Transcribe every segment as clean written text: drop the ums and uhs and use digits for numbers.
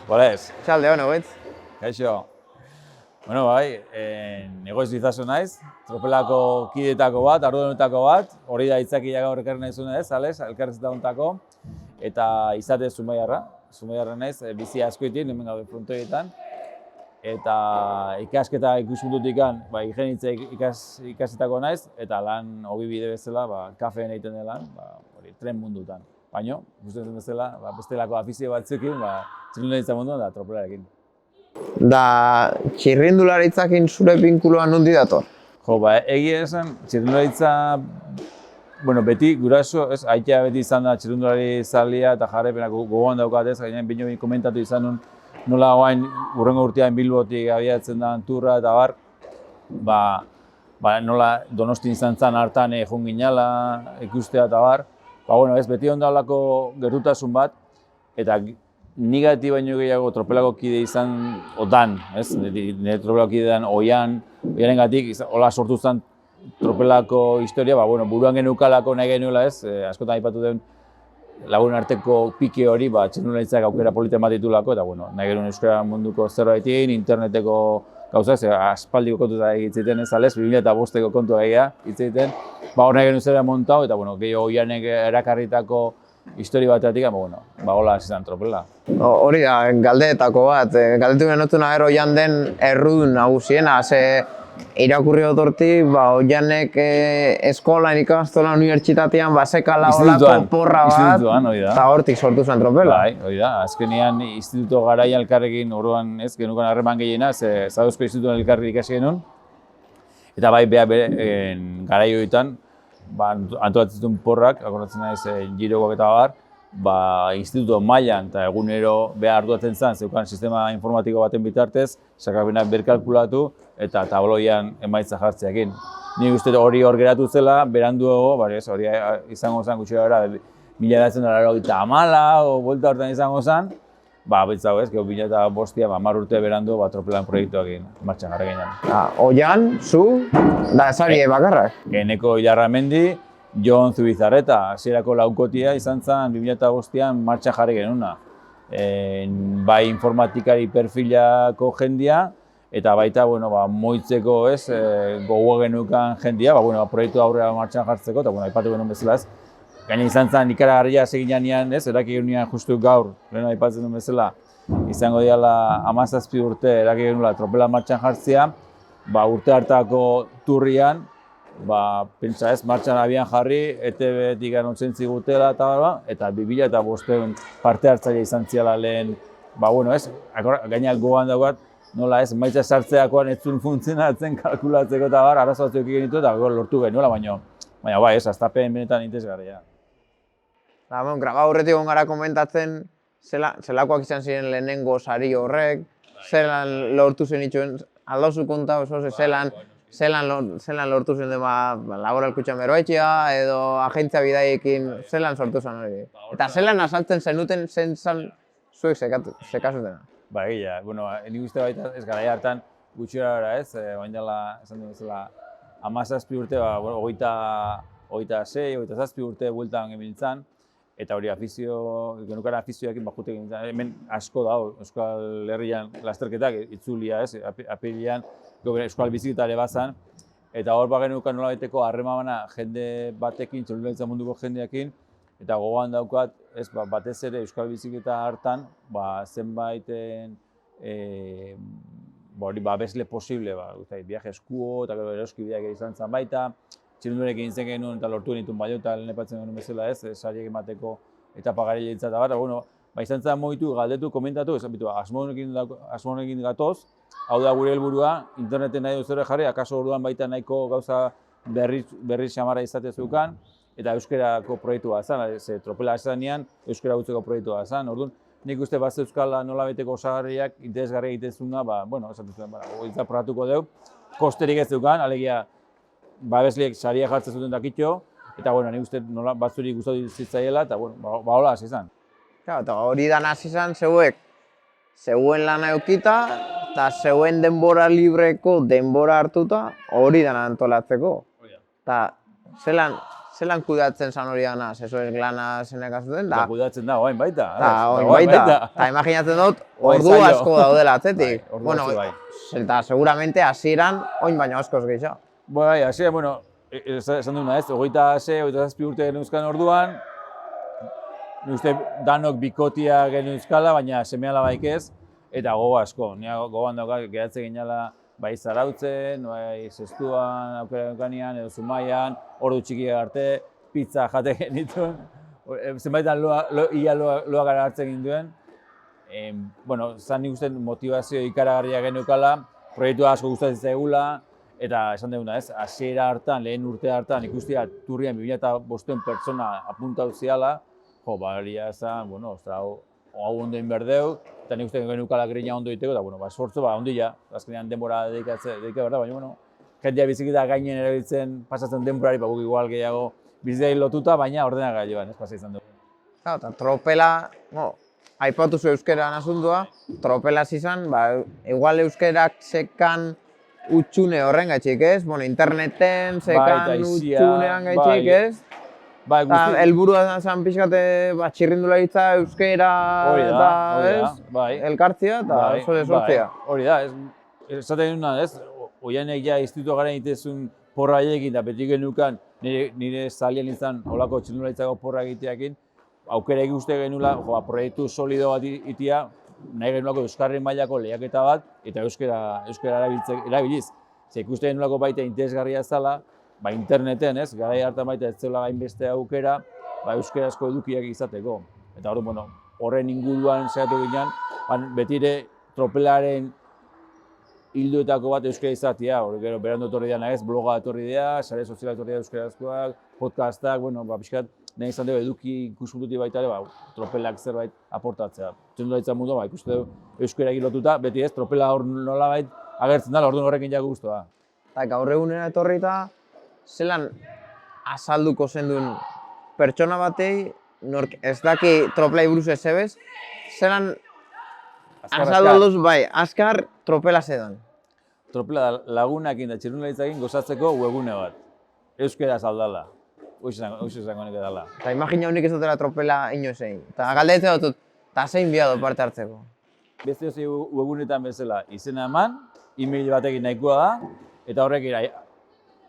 Bolez. Txalde, hono, betz? Kaixo. Bueno, bai, negoiz bizazo naiz, tropelako kidetako bat, arduenetako bat, hori da itzakia gaur ekarri nahi zuen ez, ales, elkarrizeta hontako, eta izate Zumaiarra naiz, bizi askoitin, hemen gaude frontoietan, eta ikasketa ikuspuntutikan, higienitza ikasetako naiz, eta lan hobi bide bezala, kafeen egiten den lan, hori tren mundutan. Baina, gustatzen bezala, bestelako afizio batzuekin, txirrindularitza munduan da tropelarekin. Da, txirrindularitzakin zure binkuloa nondi dator? Jo, egia esan, txirrindularitza, beti guraso, aitea beti izan da txirrindulari zalia eta jarraipenak gogoan daukat ez, gainean bino komentatu izan nun, nola oain hurrengo urtean Bilbotik abiatzen da turra eta nola Donostin izan zen hartan joan ginala ikustea eta beti ondalako gertutasun bat, eta nigati baino gehiago tropelako kide izan otan, nire tropelako kidean oiaren gatik, hola sortu zen tropelako historia, buruan genukalako nahi genuela askotan aipatu den lagun arteko pike hori, txirrindularitzak aukera politen bat ditulako, eta nahi genuen euskara munduko zerbaitin, interneteko gauza, aspaldiko kontuta egiten ez alez, 2005ko kontua egia egiten, hor nahi genuen zerbait montau, eta gehiago oianek erakarritako historia batetik, hola hasi zen tropela. Hori da, galdeetako bat, galdetu genotuna gero oian den errudun nagusiena, ze irakurri otorti, oianek eskolan, ikastolan, unibertsitatean, basekala olako porra bat, eta hortik sortu zen tropela. Bai, hori da, azkenean instituto garaian elkarrekin, orduan genukan harreman gehiena, Zauzko institutuan elkarri ikasi genuen, eta garai horietan, antolatzen porrak, akordatzen naiz girokoak eta instituto mailan eta egunero behar arduratzen zen, zeukan sistema informatiko baten bitartez, sakrapenak berkalkulatu eta tabloian emaitza jartzeakin. Nik uste hori hor geratu zela, beranduago, hori izango zen gutxi gara, 1994 o buelta hortan izango zen, betzago ez, 2005 10 urte berandu tropelan proiektuakin martxan jarri ginen. Oian, zu, da esari bakarrak? Eneko Ilarramendi, Jon Zubizarreta, hasierako laukotia izan zen 2005an martxan jarri genuna. Bai informatikari perfilako jendia, eta baita moitzeko gogoa genukan jendia, proiektu aurrera martxan jartzeko, eta aipatu genuen bezala ez. Gaina izan zen ikaragarria seginean eraki genunean justu gaur, lehen aipatzen duen bezala, izango diala 17 urte eraki genuela tropela martxan jartzea, urte hartako turrian, pentsa ez, martxan abian jarri, ETB-tik anotzen zigutela eta 2005 parte hartzaile izan ziala lehen, gaina gogoan daugat, nola ez, maitza sartzeakoan ez zuen funtzionatzen kalkulatzeko eta arazo batzuk genitu eta lortu genuela, baina hastapen benetan interesgarria. Graba horretik gara komentatzen zelakoak izan ziren lehenengo sari horrek, zelan lortu zen itxuen, aldauzu konta oso zelan lortu zen laboral kutxan beroetxea edo agentzia bidaiekin zelan sortu zen hori. Eta zelan asaltzen zenuten zen zuek sekazutena. Egia, nik uste baita ez gara hartan gutxi gara ez, bain dela esan duen bezala 17 urte, 26, 27 urte bueltan gebiltzan, eta hori genukan afizioekin jute gebiltzan. Hemen asko da, Euskal Herrian lasterketak itzulia ez, apirilean Euskal Bizikletare bazan, eta hor genukan nola beteko harremana jende batekin, txirrindularitza munduko jendeekin, eta gogoan daukat, batez ere Euskal Bizikleta hartan, zenbaiten babesle posible, viaje eskuo eta eroski bideak izan zen baita, txirrindularekin izan genuen eta lortu genituen Baiota lehenepatzen genuen bezala ez, sariak emateko etapa garaileitza eta izan zen moitu, galdetu, komentatu, asmo honekin gatoz, hau da gure helburua, interneten nahi duzure jarri, akaso orduan baita nahiko gauza berri xamara izate zeukan, eta euskerako proiektua zen, tropela esanean euskera gutzeko proiektua zen, orduan nik uste euskala nola beteko osagarriak interesgarria egiten zuna, esaten zuen, goitza probatuko dugu, kosterik ez zeukan, alegia babesleek saria jartzen zuten dakitxo, eta nik uste batzurik gustatu zitzaiela, eta hola hasi zen. Eta hori dan hasi zen zeuen lana eukita, eta zeuen denbora libreko denbora hartuta hori dan antolatzeko. Eta zelan kudeatzen zan hori gana, zesoek lana zenek azuten, da, Kudeatzen da, oain baita. oain baita, eta imaginatzen dut, ordu asko daudela atzetik. Ordu bai. Eta seguramente hasieran oin baino askoz gehiago. Bai, hasieran, bueno, esan duna ez, 27 urte genuzkan orduan, uste danok bikotia genuzkala, baina seme-alabaik ez, eta gogo asko. Nia gogoan dauka, geratzen ginala bai Zarautzen, bai Zestuan, aukera genkanean, edo Zumaian, ordu txikia arte, pizza jate genituen, zenbaitan ia loa gara hartzen ginduen. Bueno, zan nik uste motivazio ikaragarria geneukala, proiektu asko gustatzen zaigula, eta esan duguna ez, hasiera hartan, lehen urte hartan, ikustia Turrian 2005 pertsona apuntatu ziala, balia esan, bueno, hau ondo inberdeu, eta nik uste geneukala grina ondo diteko, eta esfortzu ondila, azkenean denbora dedika berda, baina, bueno, jendia bizikita gainen erabiltzen pasatzen denborari, guk igual gehiago bizitzei lotuta, baina ordenagailuan, ez pasa izan dugu. Eta tropela, aipatu zu euskeran asuntua, tropela izan, igual euskerak sekan utxune horren gaitxik, ez? Bueno, interneten sekan utxunean gaitxik, ez? Helburua zan pixkate txirrindularitza euskera eta elkartzia eta sortzea. Hori da, esaten duna, ez? Oianek ja institutua garen itezun porra egekin, eta beti genukan nire zalian izan olako txirrindularitzako porra egiteakin, aukera egin uste genula, proiektu solido bat itia, nahi genulako euskarren mailako lehiaketa bat, eta euskara erabiliz. Ikuste genulako baita interesgarria zala, interneten, ez, garai hartan baita ez zela gainbeste aukera, euskarazko edukiak izateko. Eta horren inguruan saiatu ginen, betire tropelaren hildoetako bat euskara izatea, gero berandu etorri dena ez, bloga etorri dira, sare soziala etorri dira euskarazkoak, podcastak, pixkat, nahi izan dugu eduki ikuspuntutik baita ere, tropelak zerbait aportatzea. Txirrindularitza mundua, ikuste dugu euskararekin lotuta, beti ez, tropela hor nolabait agertzen dela, orduan horrekin jago guztua. Eta gaur egunera etorri eta, zelan azalduko zenduen pertsona batei, nork ez daki tropelai buruz ez ebez, zelan azaldu duz, azkar tropela zedan. Tropela lagunakin eta txirrindularitzakin gozatzeko webgune bat. Euskaraz aldala. Hoxe izango nik edala. Eta imagina honik ez dutela tropela inozein. Eta galdetzen dut, eta zein biado parte hartzeko. Beste hori webgunetan bezala izena eman, e-mail batekin nahikoa da, eta horrek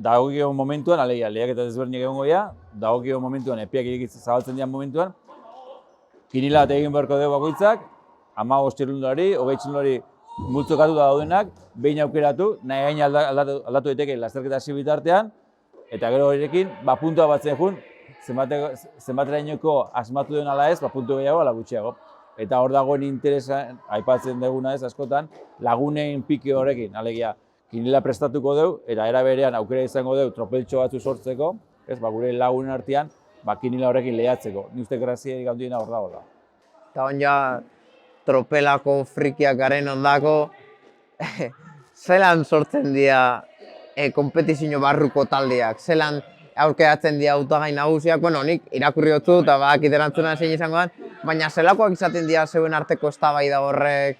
dagokion momentuan, alegia, lehiaketa desberdinak egongo dira, dagokion momentuan, epeak irekitzen zabaltzen dian momentuan, kinila bat egin beharko dugu bakoitzak, 15 txirrindulari, 20 txirrindulari multzokatuta daudenak, behin aukeratu, nahi gaina aldatu daiteke lasterketa hasi bitartean, eta gero horrekin, puntua batzen jun, zenbaterainoko asmatu den ala ez, puntu gehiago, ala gutxiago. Eta hor dagoen interesa, aipatzen duguna ez askotan, lagunen pike horrekin, alegia, kinila prestatuko dugu, eta era berean aukera izango dugu tropeltxo batzu sortzeko, gure lagunen artean, kinila horrekin lehiatzeko. Ni uste grazierik handiena hor dagoela. Eta hon ja, tropelako frikiak garen ondako, zelan sortzen dira konpetizio barruko taldeak, zelan aurkeratzen dira hautagai nagusiak, nik irakurri dutzu eta badakit erantzuna zein izango den, baina zelakoak izaten dira zeuen arteko eztabaida horrek,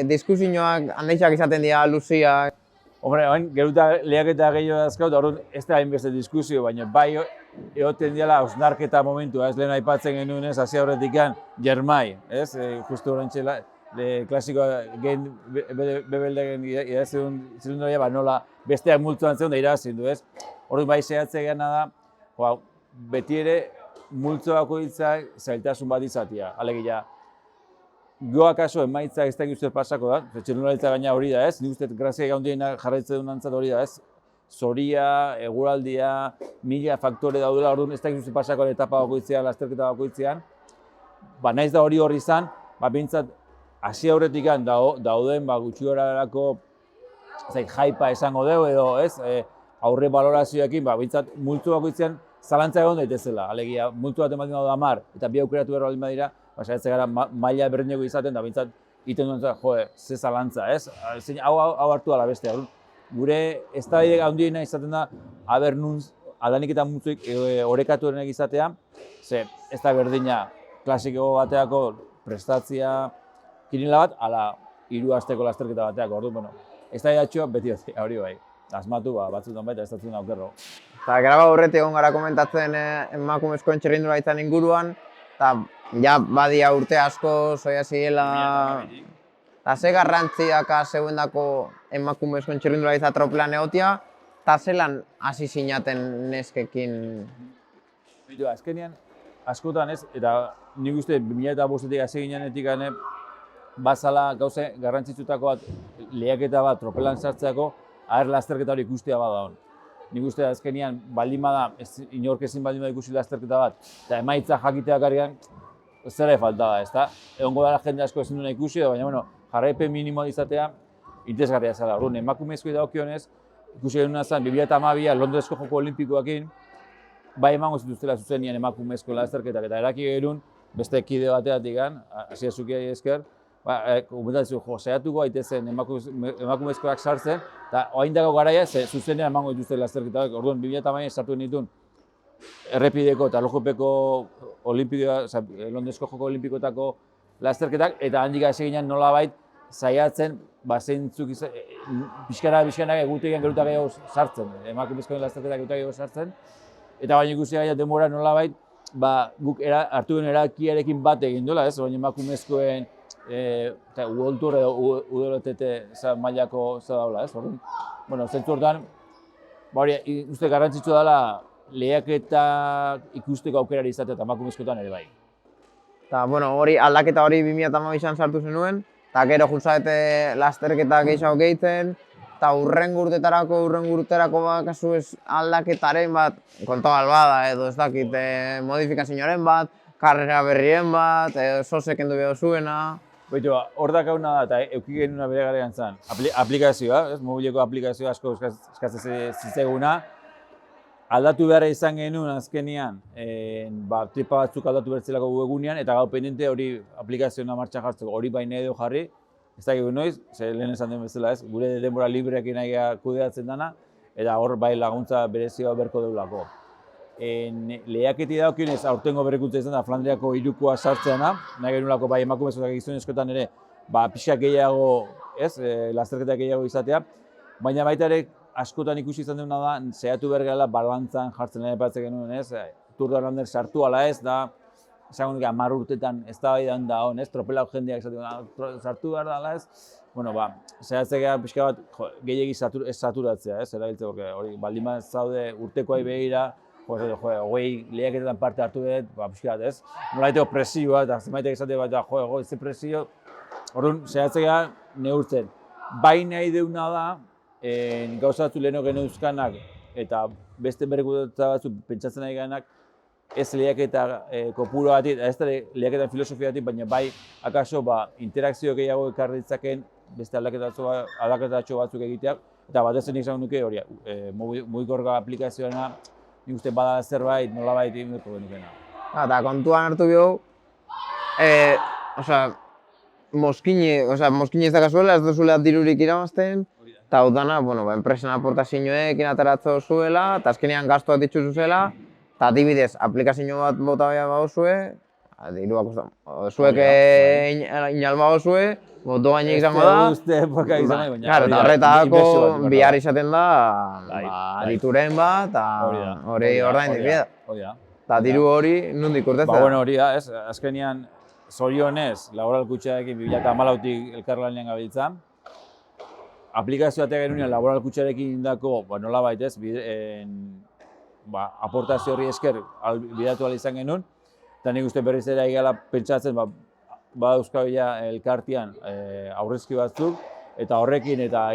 diskusioak, handeixak izaten dira luziak. Hombre, geruta lehiaketa gehiago dazkau, eta orduan ez da hainbeste diskusio, baina bai egoten dira hausnarketa momentua, ez lehen aipatzen genuen ez, hasi aurretik Jermai, ez? Justu horrentxe klasikoa gen bebeldegen idazun zirundoria, nola besteak multzuan zegoen da irabazin du, ez? Orduan bai zehatzea gana da, beti ere multzo bakoitzak zailtasun bat izatea. Alegia, goa kaso emaitzak ez dakit uste pasako da, txirrindularitza gaina hori da ez, nik uste grazia gaundiena jarraitzen duen antzat hori da ez, zoria, eguraldia, mila faktore daudela, orduan ez dakit uste pasako etapa bakoitzean, lasterketa bakoitzean, nahiz da hori izan, bintzat hasi aurretik dauden gutxi horarako jaipa esango dugu edo ez, aurre balorazioekin, bintzat multzo bakoitzean zalantza egon daitezela, alegia, multzo bat ematen daude 10 eta bi aukeratu behar baldin badira, saiatzen gara maila berdineko izaten, da bintzat iten duen ze zalantza, ez? Hau hartu ala beste, gure eztabaide handiena izaten da, aber nun adanik eta multzoik orekatu erenek izatea, ze ez da berdina klasiko bateako prestatzia kinila bat, ala 3 asteko lasterketa bateako, orduan, eztabaida beti hori bai, asmatu batzutan baita ez datzen aukerro. Eta graba horretik egon gara komentatzen emakumezkoen txirrindularitzan inguruan, eta ja badia urte asko zoia zirela, eta ze garrantziaka zeuendako emakumezkoen txirrindularitza tropelan egotia, eta zelan hasi zinaten neskekin. Azkenean, askotan ez, eta nik uste 2005-etik hasi ginenetik bazala gauze garrantzitsutako bat, lehiaketa bat tropelan sartzeako, lasterketa hori ikustea bada hon. Nik uste azkenean baldin bada, inork ezin baldin bada ikusi lasterketa bat, eta emaitza jakiteak garrian, zera falta da, ezta? Egongo dara jende asko ezin duena ikusi, baina jarraipen minimoa izatea interesgarria zela. Orduan, emakumezkoei dagokionez, ikusi genuen zen 2012 Londresko Joko Olimpikoekin, bai emango zituztela zuzenean emakumezko lasterketak, eta eraki genuen beste kide bateatik Asier Zukiari esker, komentatzen saiatuko daitezen emakumezkoak sartzen, eta oraindako garaia zuzenean emango dituzte lasterketak. Orduan 2012 sartu genituen errepideko eta erlojupeko Londresko Joko Olimpikoetako lasterketak, eta handik hasi ginen nolabait saiatzen zeintzuk pixkana egutegian geruta gehiago sartzen, emakumezkoen lasterketak geruta gehiago sartzen, eta baina ikusi gaia denbora nolabait guk hartu den erabakiarekin bat egin duela, ez? Baina emakumezkoen World Tour edo UWTT mailako daula, ez? Bueno, zentzu hortan, uste garrantzitsua dela lehiaketa ikusteko aukerari izatea eta emakumezkoetan ere bai. Eta, bueno, aldaketa hori 2012an sartu zenuen, eta gero jutzaete lasterketa gehiago gehitzen, eta urrengo urterako kasu ez aldaketaren bat, kontabal bada edo ez dakit, modifikazioaren bat, karrera berrien bat, sosek endu behar zuena. Baitu, hor dakauna da, eta euki genuna bere garean zen, aplikazioa, mobileko aplikazioa asko eskatzen zitzeguna. Aldatu beharra izan genuen azkenean, tripa batzuk aldatu bertzelako webgunean, eta gau pendente hori aplikazioa martxan jartzeko, hori baina edo jarri, ez dakik noiz, lehen esan den bezala ez, gure denbora libreekin nahi kudeatzen dana, eta hor bai laguntza berezioa berko deulako. Lehiaketi daukionez, aurtengo berrikuntza izan da Flandriako hirukoa sartzeana, nahi genuelako bai emakumezkoak gizonezkoetan ere, pixak gehiago, lasterketak gehiago izatea, baina baita ere askotan ikusi izan duguna da, saiatu behar gara balantzan jartzen lehen epatzen genuen, ez? Tour de Flanders sartu ala ez, da, esango nuke 10 urtetan ez da baidan da hon, ez? Tropelak jendeak esaten sartu behar da ala ez? Bueno, saiatzen gara pixka bat gehiegi ez saturatzea, ez? Erabiltzeko, hori, baldin bat zaude urtekoai begira, hogei lehiaketetan parte hartu dut, pixka bat, ez? Nolaiteko presioa, eta zenbaitek esate bat, ze presio, orduan, saiatzen gara neurtzen. Bai nahi deuna da, gauza batzu leheno geneuzkanak eta beste berrikuntza batzuk pentsatzen nahi ganak ez lehiaketa kopuru batik, ez da lehiaketan filosofiatik, baina bai akaso interakzio gehiago ekar ditzaken beste aldaketatxo batzuk egiteak, eta batez nik esango nuke hori, mugikorga aplikazioana nik uste badala zerbait nolabait inberko genukena. Eta kontuan hartu bihu, mozkine ez dakazuela, ez duzuela dirurik irabazten, eta hau dana, enpresen aportazioekin ateratzo zuela, eta azkenean gastuak ditzuzu zela, eta adibidez, aplikazio bat bota behar bauzue, diruak zuek inalba bauzue, boto gainik izango da. Uste epoka izan nahi, baina. Eta horretako bihar izaten da, adituren bat, eta hori ordain dibida. Eta diru hori nondik urtetzen da. Bueno, hori da, ez, azkenean, zorionez, laboral kutxarekin 2014tik elkarlanean gabiltza. Aplikazioa eta genunean laboral kutxarekin indako, nolabait ez, aportazio horri esker bidatu ahal izan genuen, eta nik uste berriz ere egala pentsatzen, euskabila elkartian aurrezki batzuk, eta horrekin eta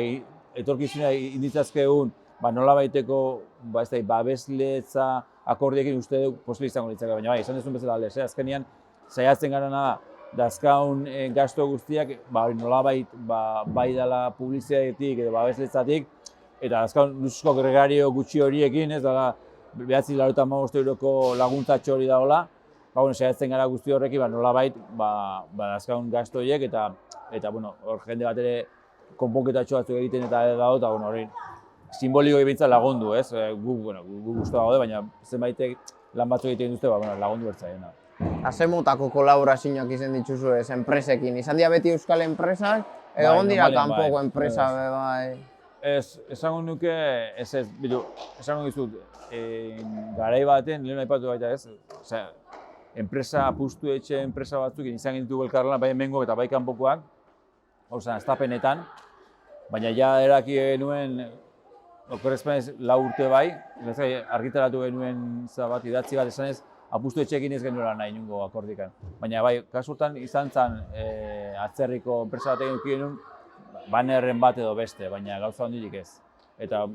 etorkizunea inditzazkegun nolabaiteko babesletza akordiekin uste dut posible izango ditzake, baina izan duzun bezala aldez, azkenean saiatzen gara da, dazkaun gasto guztiak nolabait bai dela publizitatetik edo babesletzatik, eta dazkaun luzuzko gregario gutxi horiekin, ez dela 995 euroko laguntzatxo hori dagoela, saiatzen gara guzti horrekin nolabait dazkaun gasto horiek, eta hor jende bat ere konponketatxo batzuk egiten eta dago, eta hori simboliko ebintza lagundu, ez? Gu guztu gaude, baina zenbaitek lan batzuk egiten duzte, lagundu bertzaiena. Ze motako kolaborazioak izan dituzu enpresekin? Izan dira beti euskal enpresak, edo egon dira kanpoko enpresa bai? esango nuke, esango dizut, garai baten, lehen aipatu baita ez, osea, enpresa, apustu etxe enpresa batzuk izan ditu elkarlana, bai hemengo eta bai kanpokoak, osea, hastapenetan, baina ja eraki genuen, okorrezpenez 4 urte bai, argitaratu genuen bat idatzi bat esanez, apustu etxeekin ez genuela nahi inungo akordikan. Baina bai, kasurtan izan zen atzerriko enpresa batekin eduki genuen, bannerren bat edo beste, baina gauza handirik ez. Eta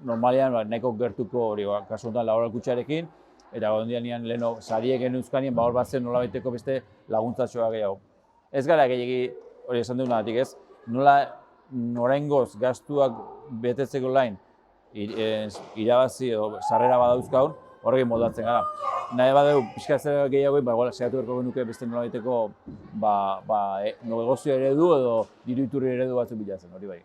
normalean nahiko gertuko hori, kasu honetan laboral kutxarekin, eta ondian leheno sariek genuzkanien, hor bat zen nolabaiteko beste laguntzatxoa gehiago. Ez gara gehiagi hori esan dugunatik ez, nola oraingoz gastuak betetzeko lain irabazi edo sarrera badauzkaun, horrekin moldatzen gara. Nahi badeu pixka zer gehiago, saiatu berko genuke beste nolabaiteko negozio eredu edo diru iturri eredu batzuk bilatzen, hori bai.